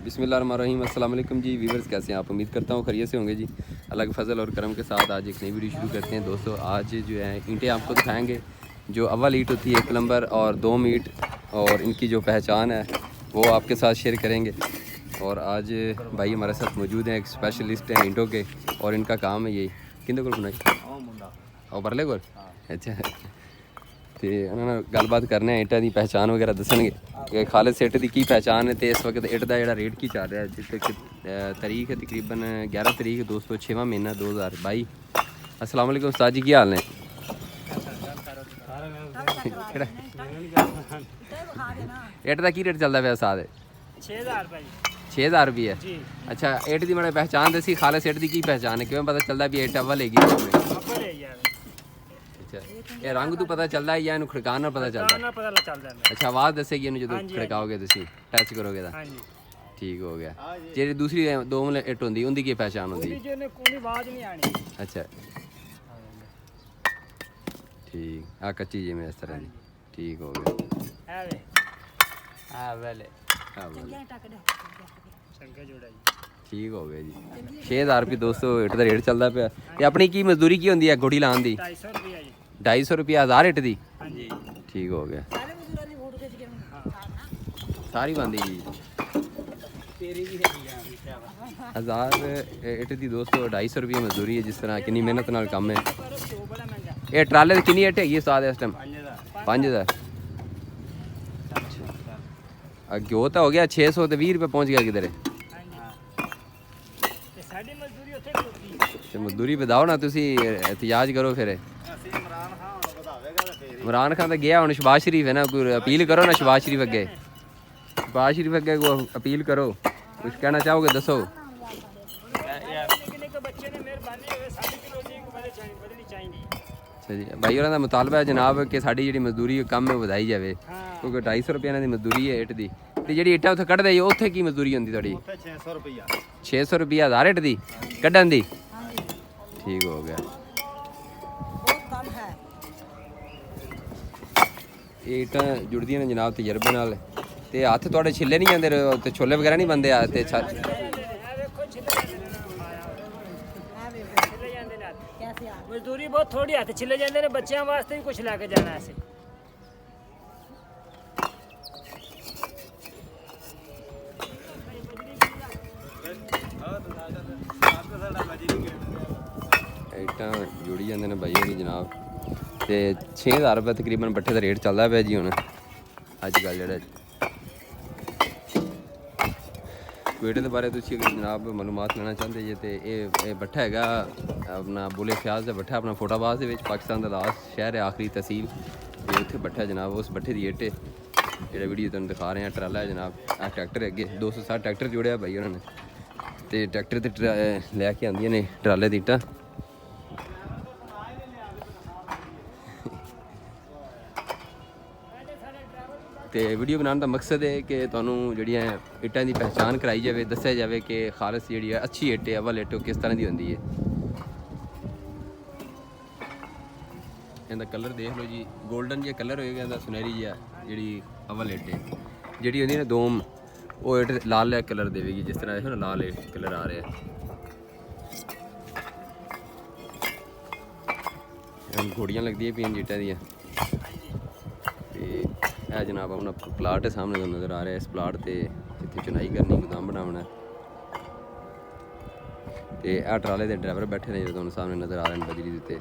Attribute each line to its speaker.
Speaker 1: बिस्मिल्लाहिर्रहमानिर्रहीम। अस्सलाम वालेकुम जी व्यूवर्स, कैसे हैं आप? उम्मीद करता हूँ खैरियत से होंगे जी। अल्लाह के फजल और करम के साथ आज एक नई वीडियो शुरू करते हैं दोस्तों। आज जो है ईंटें आपको दिखाएंगे, जो अव्वल ईंट होती है 1 नंबर और 2 ईंट, और इनकी जो पहचान है वो आपके साथ शेयर करेंगे। और आज भाई हमारे साथ मौजूद हैं, एक स्पेशलिस्ट हैं ईंटों के, और इनका काम है यही किंदे को बनाई और बरले को। अच्छा, तो उन्होंने गलबात करने ईंटा की पहचान वगैरह दसणगे कि खालिद इट की पहचान है। तो इस वक्त इट का जो रेट की चल रहा है, जिस तारीख है तकरीबन 11 तारीख दोस्तों 6वां महीना 2022। अस्सलाम वालेकुम उस्ताद जी, क्या हाल ने? इट का की रेट चलता पाया उस्ताद? 6000 रुपये। अच्छा, इट की मैंने पहचान दसी, खालिद इट की पहचान है, क्यों पता चलता भी इट अव्वल है? ये रंग तो पता चलता है या इन्हू खड़काना पता चलता है? अच्छा, आवाज़ दसेगी इन्हू जो खड़काओगे तुसी टच करोगे तो ठीक हो गया। जी दूसरी 2 इट होंदी उनकी की पहचान होंदी? अच्छा ठीक, आ कच्ची जिमें इस तरह की ठीक हो गया। ठीक हो गया जी। 6000 रुपये दोस्तों इट का रेट चलता पाया। ते अपनी की मजदूरी की होंदी है गोटी लाने की? 250 रुपये 1000 इट दी। ठीक हो गया, सारी बनती जी 1000 इट दी दोस्तों। 250 रुपये मजदूरी है, जिस तरह कितनी मेहनत नाल काम है। ये ट्राले कितनी इट हैगी उस्ताद इस टाइम? 5000। घ्यो तो हो गया 620 रुपये पहुँच गया किधर? मजदूरी बताओ ना, तुसी एहतियाज करो फिर। इमरान खान तो गया हूँ शहबाज शरीफ है ना, कोई अपील करो ना शहबाज शरीफ अगे। शहबाज शरीफ अगे को अपील करो, कुछ कहना चाहोगे दसो। अच्छा जी, भाई और मुतालबा है जनाब कि साड़ी जी मजदूरी कम है वधाई जाए, क्योंकि 250 रुपये की मजदूरी है इट की। तो जी इटा उत्थे कढ़दे उत्थे की मजदूरी होंगी थोड़ी? 600 रुपया 1000 इट की कढ़न की। ठीक हो गया। ये इट्टां जुड़दियां ने जनाब तजर्बे नाल, ते हत्थ थोड़े छिले नहीं जाते ते छोले वगैरह नहीं बनते ते
Speaker 2: मजदूरी बहुत थोड़ी हत्थ छिले जाते हैं, बच्चों वास्ते भी कुछ लेके जाना है।
Speaker 1: इट्टां जुड़ी जाते हैं भाई होरी जनाब। तो 6000 रुपये तकरीबन बट्ठे का रेट चलता पाया जी। हूँ अजकल जो कोयटे के बारे तुम जनाब मालूमात लेना चाहते जे, तो ये बट्ठा है अपना बुले फ्याज का बट्ठा, अपना फोटाबाज के पाकिस्तान का लास्ट शहर है, आखिरी तहसील। तो उत्थे बट्ठा है जनाब, उस बट्ठे की इट जो वीडियो तुम दिखा रहे हैं। ट्राला है जनाब, आ ट्रैक्टर अगे 260 ट्रैक्टर जोड़िया भाई उन्होंने, तो ट्रैक्टर तो लैके आंदियां ने ट्राले की इट्टां। तो वीडियो बनाने का मकसद है कि तुहानू जिहड़ियां इट्टां की पहचान कराई जाए, दस्या जाए कि खालिस जी अच्छी इट है, अव्वल इट किस तरह की होंगी है। इनका कलर देख लो जी, गोल्डन जिहा कलर होएगा, सुनहरी जिहा जी अव्वल इट है। जी होंगी ना दोम, वो इट लाल कलर देगी, जिस तरह देखो ना लाल कलर आ रहा है। घोड़ियाँ लगती पियां इट्टां दियां। है जनाब अपना प्लाट है सामने तो नज़र आ रहा है। इस प्लाट से इतनी चुनाई करनी, गोदाम बनाना। तो यह ट्राले के ड्राइवर बैठे ने जो तुहानू सामने नज़र आ रहे हैं बजरी के उत्ते।